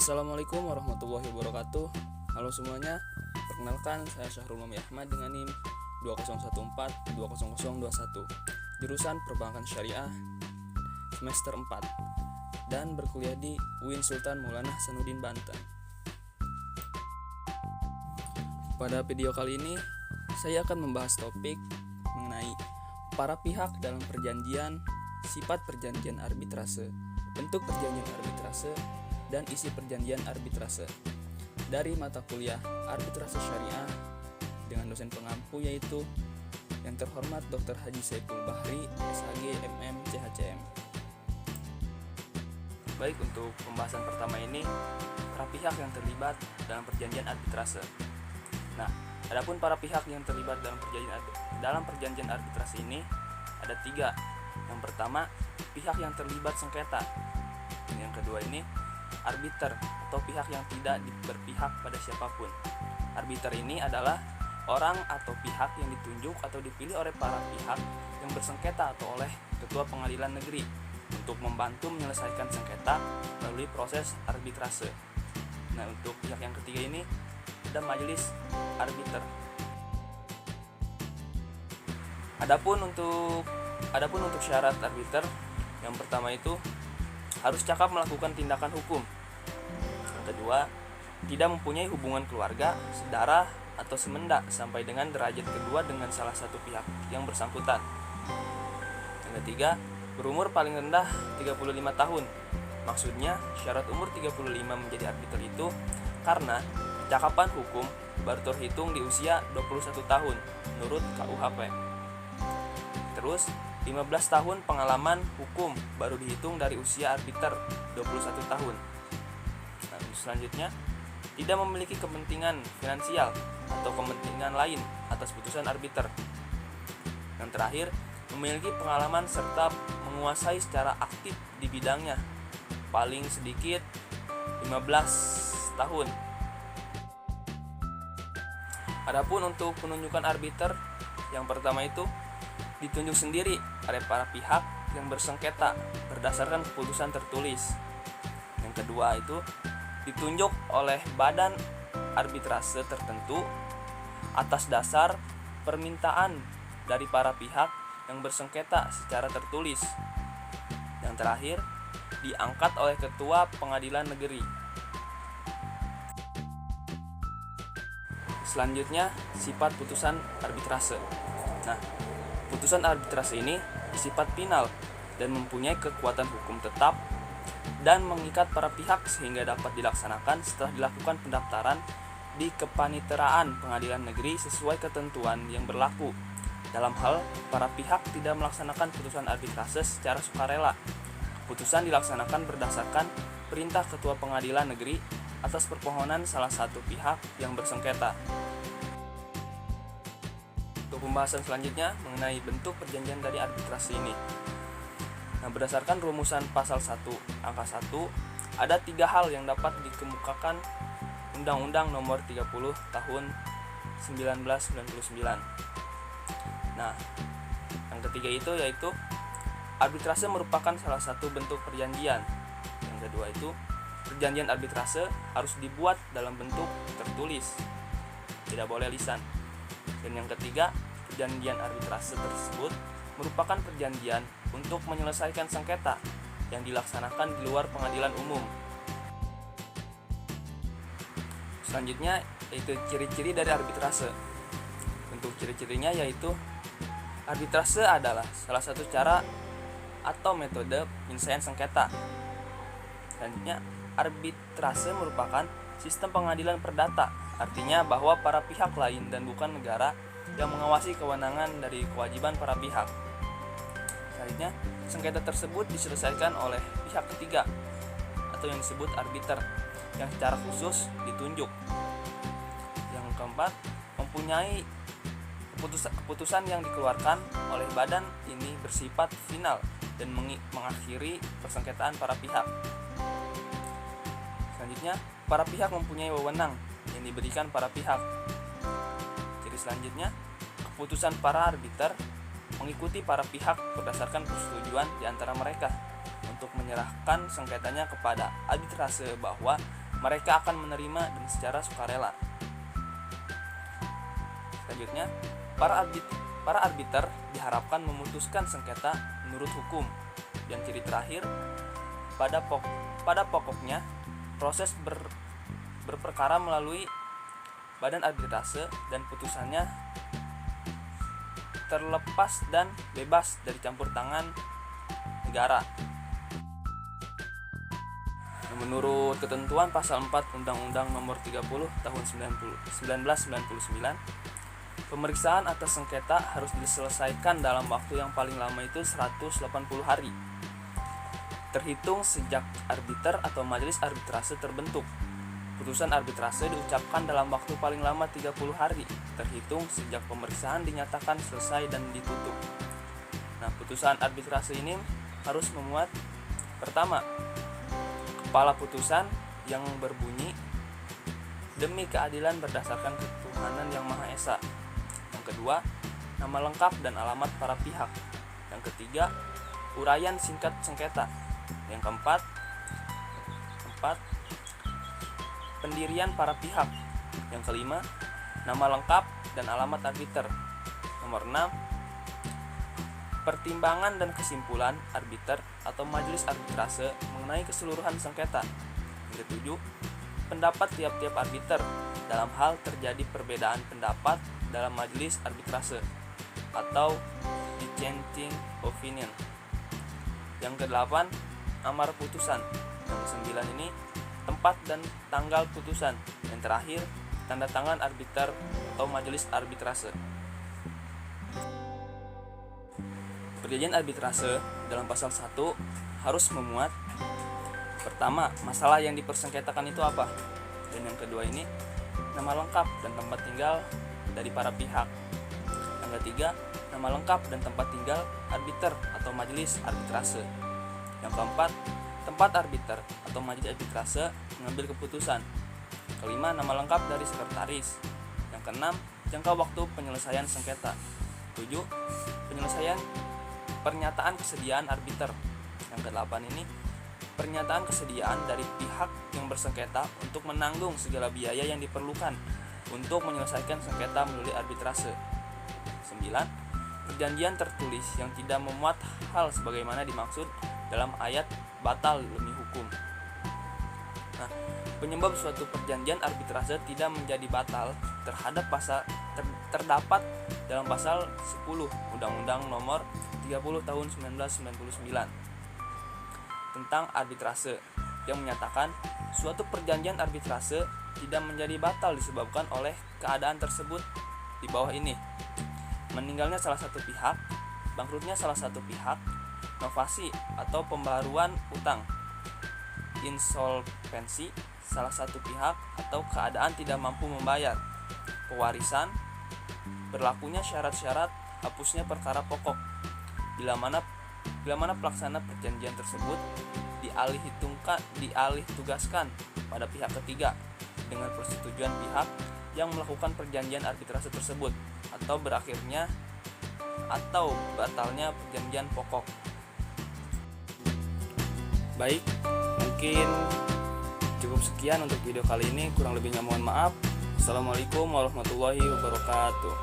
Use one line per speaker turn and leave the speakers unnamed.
Assalamualaikum warahmatullahi wabarakatuh. Halo semuanya, perkenalkan saya Syahrul Mami Ahmad dengan NIM 2014-20021, jurusan Perbankan Syariah semester 4 dan berkuliah di UIN Sultan Maulana Hasanuddin Banten. Pada video kali ini saya akan membahas topik mengenai para pihak dalam perjanjian, sifat perjanjian arbitrase, bentuk perjanjian arbitrase, dan isi perjanjian arbitrase dari mata kuliah Arbitrase Syariah dengan dosen pengampu yaitu yang terhormat Dr. Haji Saiful Bahri, SHG MM CHCM. Baik, untuk pembahasan pertama ini para pihak yang terlibat dalam perjanjian arbitrase. Nah, adapun para pihak yang terlibat dalam perjanjian arbitrase ini ada 3. Yang pertama, pihak yang terlibat sengketa. Yang kedua ini arbiter atau pihak yang tidak berpihak pada siapapun. Arbiter ini adalah orang atau pihak yang ditunjuk atau dipilih oleh para pihak yang bersengketa atau oleh ketua pengadilan negeri untuk membantu menyelesaikan sengketa melalui proses arbitrase. Nah, untuk pihak yang ketiga ini ada majelis arbiter. Adapun untuk syarat arbiter, yang pertama itu harus cakap melakukan tindakan hukum. Yang kedua, tidak mempunyai hubungan keluarga, saudara, atau semenda sampai dengan derajat kedua dengan salah satu pihak yang bersangkutan. Yang ketiga, berumur paling rendah 35 tahun. Maksudnya, syarat umur 35 menjadi arbiter itu karena cakapan hukum baru terhitung di usia 21 tahun menurut KUHP. Terus 15 tahun pengalaman hukum baru dihitung dari usia arbiter 21 tahun. Nah, selanjutnya, tidak memiliki kepentingan finansial atau kepentingan lain atas putusan arbiter. Yang terakhir, memiliki pengalaman serta menguasai secara aktif di bidangnya paling sedikit 15 tahun. Adapun untuk penunjukan arbiter, yang pertama itu ditunjuk sendiri oleh para pihak yang bersengketa berdasarkan keputusan tertulis. Yang kedua itu ditunjuk oleh badan arbitrase tertentu atas dasar permintaan dari para pihak yang bersengketa secara tertulis. Yang terakhir, diangkat oleh ketua pengadilan negeri. Selanjutnya, sifat putusan arbitrase. Nah, putusan arbitrase ini bersifat final dan mempunyai kekuatan hukum tetap dan mengikat para pihak sehingga dapat dilaksanakan setelah dilakukan pendaftaran di kepaniteraan pengadilan negeri sesuai ketentuan yang berlaku. Dalam hal para pihak tidak melaksanakan putusan arbitrase secara sukarela, putusan dilaksanakan berdasarkan perintah ketua pengadilan negeri atas permohonan salah satu pihak yang bersengketa. Untuk pembahasan selanjutnya mengenai bentuk perjanjian dari arbitrase ini. Nah, berdasarkan rumusan pasal 1 angka 1, ada 3 hal yang dapat dikemukakan Undang-Undang Nomor 30 Tahun 1999. Nah, yang ketiga itu yaitu arbitrase merupakan salah satu bentuk perjanjian. Yang kedua itu perjanjian arbitrase harus dibuat dalam bentuk tertulis, tidak boleh lisan. Dan yang ketiga, perjanjian arbitrase tersebut merupakan perjanjian untuk menyelesaikan sengketa yang dilaksanakan di luar pengadilan umum. Selanjutnya yaitu ciri-ciri dari arbitrase. Untuk ciri-cirinya yaitu arbitrase adalah salah satu cara atau metode penyelesaian sengketa. Selanjutnya, arbitrase merupakan sistem pengadilan perdata, artinya bahwa para pihak lain dan bukan negara yang mengawasi kewenangan dari kewajiban para pihak. Selanjutnya, sengketa tersebut diselesaikan oleh pihak ketiga atau yang disebut arbiter yang secara khusus ditunjuk. Yang keempat, mempunyai keputusan yang dikeluarkan oleh badan ini bersifat final dan mengakhiri persengketaan para pihak. Selanjutnya, para pihak mempunyai wewenang yang diberikan para pihak. Ciri selanjutnya, keputusan para arbiter mengikuti para pihak berdasarkan persetujuan di antara mereka untuk menyerahkan sengketanya kepada arbitrase bahwa mereka akan menerima dan secara sukarela. Selanjutnya, para arbiter diharapkan memutuskan sengketa menurut hukum. Dan ciri terakhir, pada pokoknya proses berperkara melalui badan arbitrase dan putusannya terlepas dan bebas dari campur tangan negara. Menurut ketentuan pasal 4 Undang-Undang Nomor 30 Tahun 1999, pemeriksaan atas sengketa harus diselesaikan dalam waktu yang paling lama itu 180 hari. Terhitung sejak arbiter atau majelis arbitrase terbentuk. Putusan arbitrase diucapkan dalam waktu paling lama 30 hari, terhitung sejak pemeriksaan dinyatakan selesai dan ditutup. Nah, putusan arbitrase ini harus memuat, pertama, kepala putusan yang berbunyi demi keadilan berdasarkan ketuhanan yang Maha Esa. Yang kedua, nama lengkap dan alamat para pihak. Yang ketiga, uraian singkat sengketa. Yang keempat, pendirian para pihak. Yang kelima, nama lengkap dan alamat arbiter. Nomor 6, pertimbangan dan kesimpulan arbiter atau majelis arbitrase mengenai keseluruhan sengketa. Yang ketujuh, pendapat tiap-tiap arbiter dalam hal terjadi perbedaan pendapat dalam majelis arbitrase atau dissenting opinion. Yang kedelapan, amar putusan. Yang kesembilan ini, tempat dan tanggal putusan. Yang terakhir, tanda tangan arbiter atau majelis arbitrase. Perjanjian arbitrase dalam pasal 1 harus memuat, pertama, masalah yang dipersengketakan itu apa, dan yang kedua ini, nama lengkap dan tempat tinggal dari para pihak. Yang ketiga, nama lengkap dan tempat tinggal arbiter atau majelis arbitrase. Yang keempat, tempat arbiter atau majelis arbitrase mengambil keputusan. Kelima, nama lengkap dari sekretaris. Yang keenam, jangka waktu penyelesaian sengketa. 7, penyelesaian pernyataan kesediaan arbiter. Yang ke-8 ini, pernyataan kesediaan dari pihak yang bersengketa untuk menanggung segala biaya yang diperlukan untuk menyelesaikan sengketa melalui arbitrase. 9, perjanjian tertulis yang tidak memuat hal sebagaimana dimaksud dalam ayat batal demi hukum. Nah, penyebab suatu perjanjian arbitrase tidak menjadi batal terdapat dalam pasal 10 Undang-Undang Nomor 30 Tahun 1999 tentang arbitrase yang menyatakan suatu perjanjian arbitrase tidak menjadi batal disebabkan oleh keadaan tersebut di bawah ini: meninggalnya salah satu pihak, bangkrutnya salah satu pihak, novasi atau pembaruan utang, insolvensi salah satu pihak atau keadaan tidak mampu membayar, pewarisan, berlakunya syarat-syarat hapusnya perkara pokok, bila mana pelaksana perjanjian tersebut dialih tugaskan pada pihak ketiga dengan persetujuan pihak yang melakukan perjanjian arbitrase tersebut, atau berakhirnya atau batalnya perjanjian pokok. Baik, mungkin cukup sekian untuk video kali ini, kurang lebihnya mohon maaf. Assalamualaikum warahmatullahi wabarakatuh.